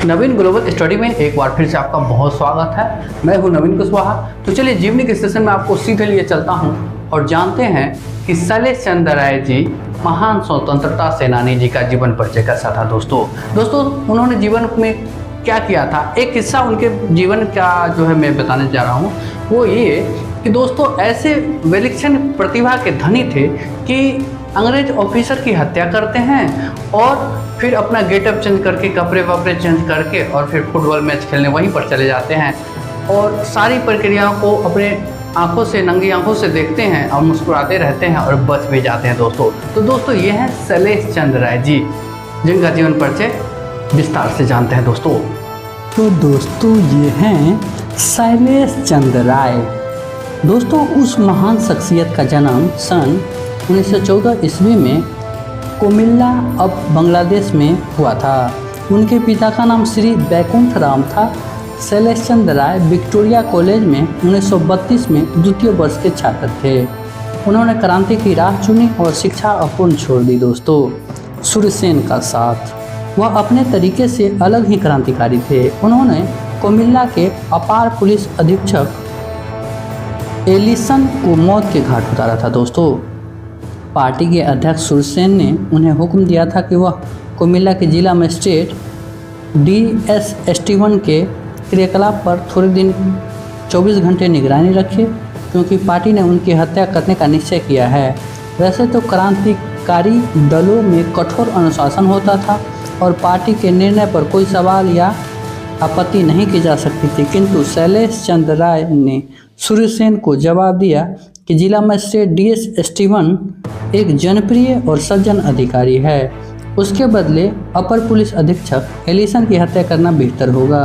नवीन global study में एक बार फिर से आपका बहुत स्वागत है। मैं हूं नवीन कुशवाहा। तो चलिए जीवनी के सेशन में आपको सीधे लिए चलता हूं और जानते हैं कि शैलेश चंद्र राय जी महान स्वतंत्रता सेनानी जी का जीवन परिचय कैसा था। दोस्तों उन्होंने जीवन में क्या किया था, एक किस्सा उनके जीवन का जो है मैं बताने जा रहा हूँ। वो ये कि दोस्तों ऐसे विलक्षण प्रतिभा के धनी थे कि अंग्रेज ऑफिसर की हत्या करते हैं और फिर अपना गेटअप चेंज करके कपड़े वपड़े चेंज करके और फिर फुटबॉल मैच खेलने वहीं पर चले जाते हैं और सारी प्रक्रियाओं को अपने आंखों से नंगी आंखों से देखते हैं और मुस्कुराते रहते हैं और बच भी जाते हैं। दोस्तों ये हैं शैलेश चंद्र राय जी, जिनका जीवन परिचय विस्तार से जानते हैं दोस्तों। तो दोस्तों ये हैं शैलेश चंद्र राय। दोस्तों उस महान शख्सियत का जन्म सन 1914 ईस्वी में कुमिल्ला अब बांग्लादेश में हुआ था। उनके पिता का नाम श्री बैकुंठ राम था। शैलेश चंद्र राय विक्टोरिया कॉलेज में 1932 में द्वितीय वर्ष के छात्र थे। उन्होंने क्रांति की राह चुनी और शिक्षा अपूर्ण छोड़ दी। दोस्तों सूर्यसेन का साथ, वह अपने तरीके से अलग ही क्रांतिकारी थे। उन्होंने कुमिल्ला के अपार पुलिस अधीक्षक एलिसन को मौत के घाट उतारा था। दोस्तों पार्टी के अध्यक्ष सूर्यसेन ने उन्हें हुक्म दिया था कि वह कुमिल्ला के जिला मजिस्ट्रेट DS स्टीवन के क्रियाकलाप पर थोड़े दिन 24 घंटे निगरानी रखे, क्योंकि पार्टी ने उनकी हत्या करने का निश्चय किया है। वैसे तो क्रांतिकारी दलों में कठोर अनुशासन होता था और पार्टी के निर्णय पर कोई सवाल या आपत्ति नहीं की जा सकती थी, किंतु शैलेश चंद्र राय ने सूर्यसेन को जवाब दिया कि जिला मजिस्ट्रेट DS स्टीवन एक जनप्रिय और सज्जन अधिकारी है, उसके बदले अपर पुलिस अधीक्षक एलिसन की हत्या करना बेहतर होगा,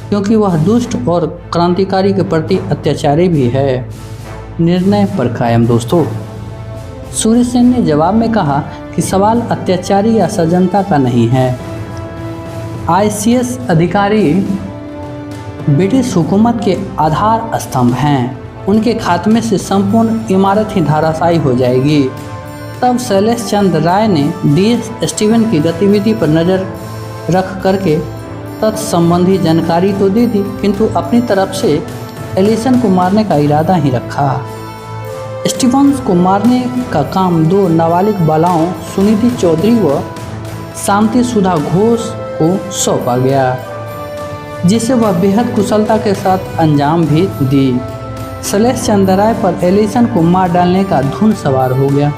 क्योंकि वह दुष्ट और क्रांतिकारी के प्रति अत्याचारी भी है। निर्णय पर कायम। दोस्तों सूर्यसेन ने जवाब में कहा कि सवाल अत्याचारी या सज्जनता का नहीं है। ICS अधिकारी ब्रिटिश हुकूमत के आधार स्तंभ हैं, उनके खात्मे से संपूर्ण इमारत ही धराशायी हो जाएगी। तब शैलेश चंद्र राय ने DS स्टीवन की गतिविधि पर नज़र रख करके तत्संबंधी जानकारी तो दे दी, किंतु अपनी तरफ से एलिसन को मारने का इरादा ही रखा। स्टीवंस को मारने का काम दो नाबालिग बालाओं सुनीति चौधरी व शांति सुधा घोष को सौंपा गया, जिसे वह बेहद कुशलता के साथ अंजाम भी दी। शैलेश चंद्र राय पर एलिसन को मार डालने का धुन सवार हो गया।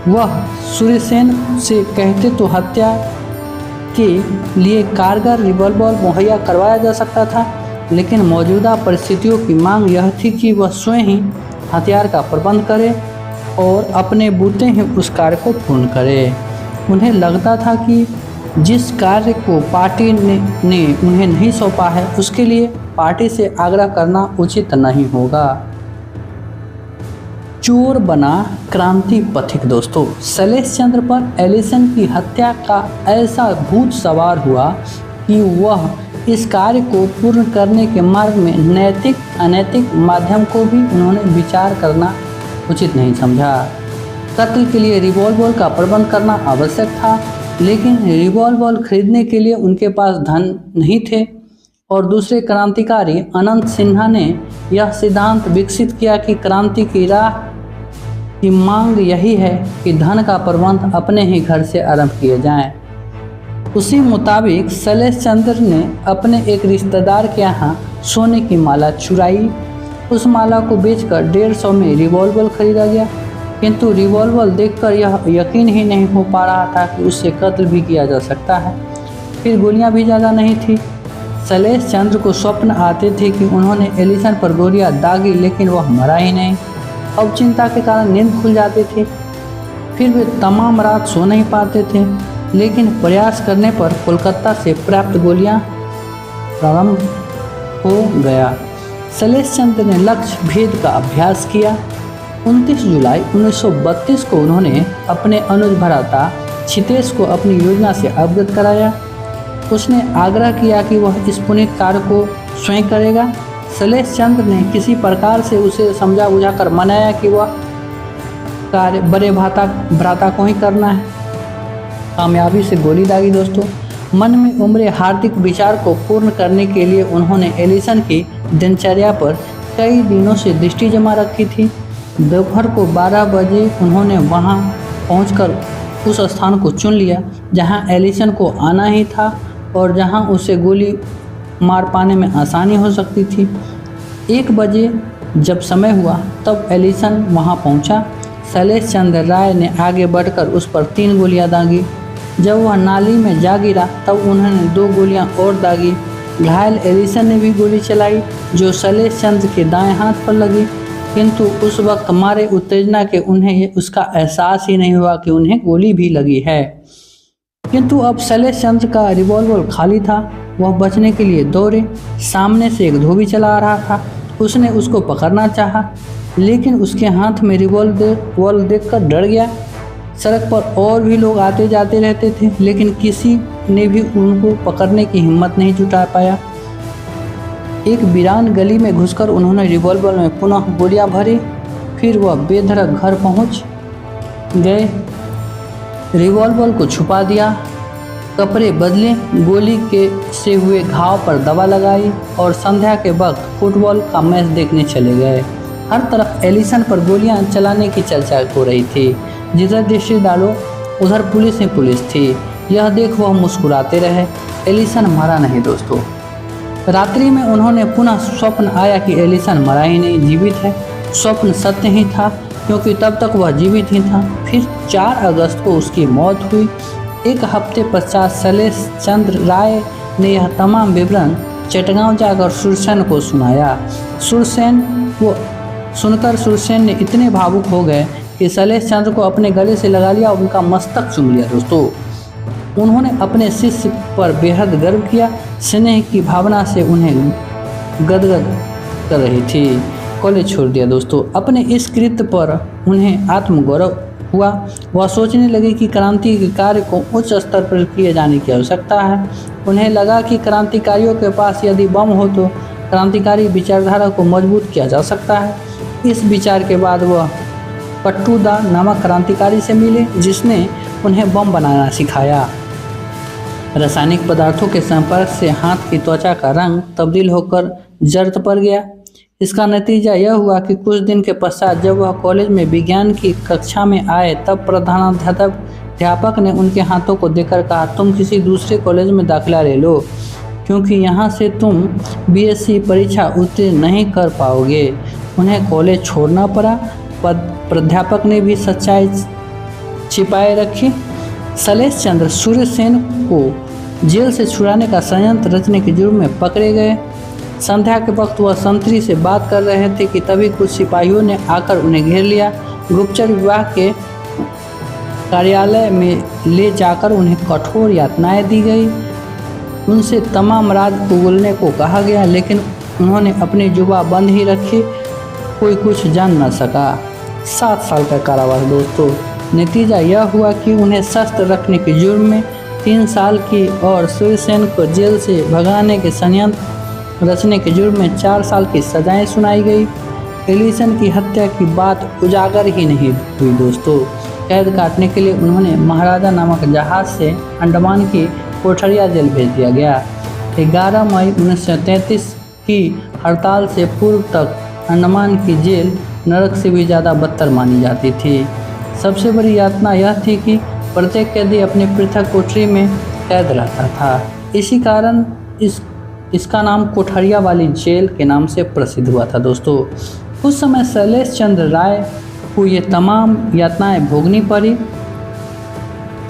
वह सूर्यसेन से कहते तो हत्या के लिए कारगर रिवॉल्वर मुहैया करवाया जा सकता था, लेकिन मौजूदा परिस्थितियों की मांग यह थी कि वह स्वयं ही हथियार का प्रबंध करे और अपने बूते ही उस कार्य को पूर्ण करे। उन्हें लगता था कि जिस कार्य को पार्टी ने उन्हें नहीं सौंपा है, उसके लिए पार्टी से आग्रह करना उचित नहीं होगा। चोर बना क्रांति पथिक। दोस्तों शैलेश चंद्र पर एलिसन की हत्या का ऐसा भूत सवार हुआ कि वह इस कार्य को पूर्ण करने के मार्ग में नैतिक अनैतिक माध्यम को भी उन्होंने विचार करना उचित नहीं समझा। कत्ल के लिए रिवॉल्वर का प्रबंध करना आवश्यक था, लेकिन रिवॉल्वर खरीदने के लिए उनके पास धन नहीं थे और दूसरे क्रांतिकारी अनंत सिन्हा ने यह सिद्धांत विकसित किया कि क्रांति की राह की मांग यही है कि धन का प्रबंध अपने ही घर से आरंभ किए जाएं। उसी मुताबिक शैलेश चंद्र ने अपने एक रिश्तेदार के यहाँ सोने की माला चुराई। उस माला को बेचकर 150 में रिवॉल्वर खरीदा गया, किंतु रिवॉल्वर देखकर यह यकीन ही नहीं हो पा रहा था कि उससे कत्ल भी किया जा सकता है। फिर गोलियां भी ज़्यादा नहीं थी। शैलेश चंद्र को स्वप्न आते थे कि उन्होंने एलिसन पर गोलियां दागी, लेकिन वह मरा ही नहीं। अब चिंता के कारण नींद खुल जाती थी। फिर वे तमाम रात सो नहीं पाते थे, लेकिन प्रयास करने पर कोलकाता से प्राप्त गोलियां प्रारंभ हो गया। शैलेश चंद्र ने लक्ष्य भेद का अभ्यास किया। 29 जुलाई 1932 को उन्होंने अपने अनुज भ्राता क्षितेश को अपनी योजना से अवगत कराया। उसने आग्रह किया कि वह इस पुनीत कार्य को स्वयं करेगा। शैलेश चंद्र ने किसी प्रकार से उसे समझा बुझाकर मनाया कि वह कार्य बड़े भ्राता को ही करना है। कामयाबी से गोली दागी। दोस्तों मन में उमड़े हार्दिक विचार को पूर्ण करने के लिए उन्होंने एलिसन की दिनचर्या पर कई दिनों से दृष्टि जमा रखी थी। दोपहर को 12 बजे उन्होंने वहां पहुंचकर उस स्थान को चुन लिया जहां एलिसन को आना ही था और जहां उसे गोली मार पाने में आसानी हो सकती थी। 1 बजे जब समय हुआ तब एलिसन वहां पहुंचा। शैलेश चंद्र राय ने आगे बढ़कर उस पर 3 गोलियां दागी। जब वह नाली में जा गिरा तब उन्होंने 2 गोलियां और दागी। घायल एलिसन ने भी गोली चलाई जो शैलेश चंद्र के दाएं हाथ पर लगी, किंतु उस वक्त मारे उत्तेजना के उन्हें उसका एहसास ही नहीं हुआ कि उन्हें गोली भी लगी है। किंतु अब शैलेश चंद्र का रिवॉल्वर खाली था। वह बचने के लिए दौड़े। सामने से एक धोबी चला आ रहा था। उसने उसको पकड़ना चाहा, लेकिन उसके हाथ में रिवॉल्वर देखकर डर गया। सड़क पर और भी लोग आते जाते रहते थे, लेकिन किसी ने भी उनको पकड़ने की हिम्मत नहीं जुटा पाया। एक वीरान गली में घुसकर उन्होंने रिवॉल्वर में पुनः गोलियां भरी। फिर वह बेधड़क घर पहुंच गए, रिवॉल्वर को छुपा दिया, कपड़े बदले, गोली के से हुए घाव पर दवा लगाई और संध्या के वक्त फुटबॉल का मैच देखने चले गए। हर तरफ एलिसन पर गोलियां चलाने की चर्चा हो रही थी। जिधर दृष्टि डालो उधर पुलिस ही पुलिस थी। यह देख वह मुस्कुराते रहे। एलिसन मरा नहीं दोस्तों। रात्रि में उन्होंने पुनः स्वप्न आया कि एलिसन मरा ही नहीं, जीवित है। स्वप्न सत्य ही था क्योंकि तब तक वह जीवित ही था। फिर 4 अगस्त को उसकी मौत हुई। 1 हफ्ते पश्चात शैलेश चंद्र राय ने यह तमाम विवरण चटगांव जाकर सुरसेन को सुनाया। सुनकर सुरसेन ने इतने भावुक हो गए कि शैलेश चंद्र को अपने गले से लगा लिया और उनका मस्तक चूम लिया दोस्तों। उन्होंने अपने शिष्य पर बेहद गर्व किया। स्नेह की भावना से उन्हें गदगद कर रही थी। कॉलेज छोड़ दिया दोस्तों। अपने इस कृत्य पर उन्हें आत्मगौरव हुआ। वह सोचने लगे कि क्रांति के कार्य को उच्च स्तर पर किए जाने की आवश्यकता है। उन्हें लगा कि क्रांतिकारियों के पास यदि बम हो तो क्रांतिकारी विचारधारा को मजबूत किया जा सकता है। इस विचार के बाद वह कट्टूदा नामक क्रांतिकारी से मिले जिसने उन्हें बम बनाना सिखाया। रासायनिक पदार्थों के संपर्क से हाथ की त्वचा का रंग तब्दील होकर जर्द पड़ गया। इसका नतीजा यह हुआ कि कुछ दिन के पश्चात जब वह कॉलेज में विज्ञान की कक्षा में आए तब प्रधानाध्यापक ने उनके हाथों को देखकर कहा, तुम किसी दूसरे कॉलेज में दाखिला ले लो क्योंकि यहाँ से तुम बीएससी परीक्षा उत्तीर्ण नहीं कर पाओगे। उन्हें कॉलेज छोड़ना पड़ा। प्राध्यापक ने भी सच्चाई छिपाए रखी। शैलेश चंद्र सूर्यसेन को जेल से छुड़ाने का षड्यंत्र रचने के जुर्म में पकड़े गए। संध्या के वक्त वह संतरी से बात कर रहे थे कि तभी कुछ सिपाहियों ने आकर उन्हें घेर लिया। गुप्तचर विभाग के कार्यालय में ले जाकर उन्हें कठोर यातनाएं दी गई। उनसे तमाम राज उगलने को कहा गया, लेकिन उन्होंने अपनी जुबान बंद ही रखी। कोई कुछ जान न सका। 7 साल का कारावास दोस्तों। नतीजा यह हुआ कि उन्हें शस्त्र रखने के जुर्म में 3 साल की और सूर्यसेन को जेल से भगाने के षड्यंत्र रचने के जुर्म में 4 साल की सजाएं सुनाई गई। एलिसन की हत्या की बात उजागर ही नहीं हुई दोस्तों। कैद काटने के लिए उन्होंने महाराजा नामक जहाज से अंडमान की कोठरिया जेल भेज दिया गया। 11 मई 1933 की हड़ताल से पूर्व तक अंडमान की जेल नरक से भी ज़्यादा बदतर मानी जाती थी। सबसे बड़ी यातना यह थी कि प्रत्येक कैदी अपनी पृथक कोठरी में कैद रहता था। इसी कारण इसका नाम कोठरिया वाली जेल के नाम से प्रसिद्ध हुआ था दोस्तों। उस समय शैलेश चंद्र राय को ये तमाम यातनाएं भोगनी पड़ी।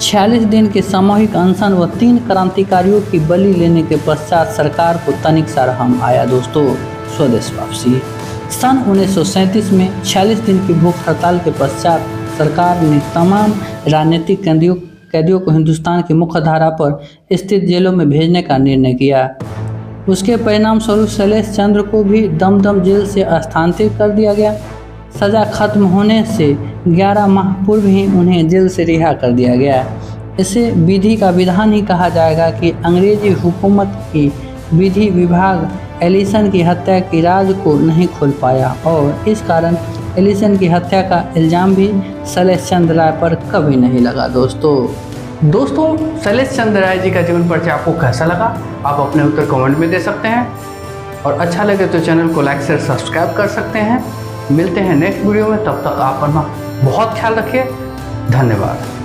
46 दिन के सामूहिक अनशन व 3 क्रांतिकारियों की बलि लेने के पश्चात सरकार को तनिक सा रहम आया दोस्तों। स्वदेश वापसी। सन 1937 में 46 दिन की भूख हड़ताल के पश्चात सरकार ने तमाम राजनीतिक कैदियों को हिंदुस्तान की मुख्य धारा पर स्थित जेलों में भेजने का निर्णय किया। उसके परिणाम स्वरूप शैलेश चंद्र को भी दमदम जेल से स्थानांतरित कर दिया गया। सज़ा खत्म होने से 11 माह पूर्व ही उन्हें जेल से रिहा कर दिया गया। इसे विधि का विधान ही कहा जाएगा कि अंग्रेजी हुकूमत की विधि विभाग एलिसन की हत्या की राज को नहीं खोल पाया और इस कारण एलिसन की हत्या का इल्ज़ाम भी शैलेश चंद्र राय पर कभी नहीं लगा दोस्तों। दोस्तों, शैलेश चंद्र राय जी का जीवन परिचय आपको कैसा लगा, आप अपने उत्तर कमेंट में दे सकते हैं और अच्छा लगे तो चैनल को लाइक शेयर सब्सक्राइब कर सकते हैं। मिलते हैं नेक्स्ट वीडियो में, तब तक आप अपना बहुत ख्याल रखिए। धन्यवाद।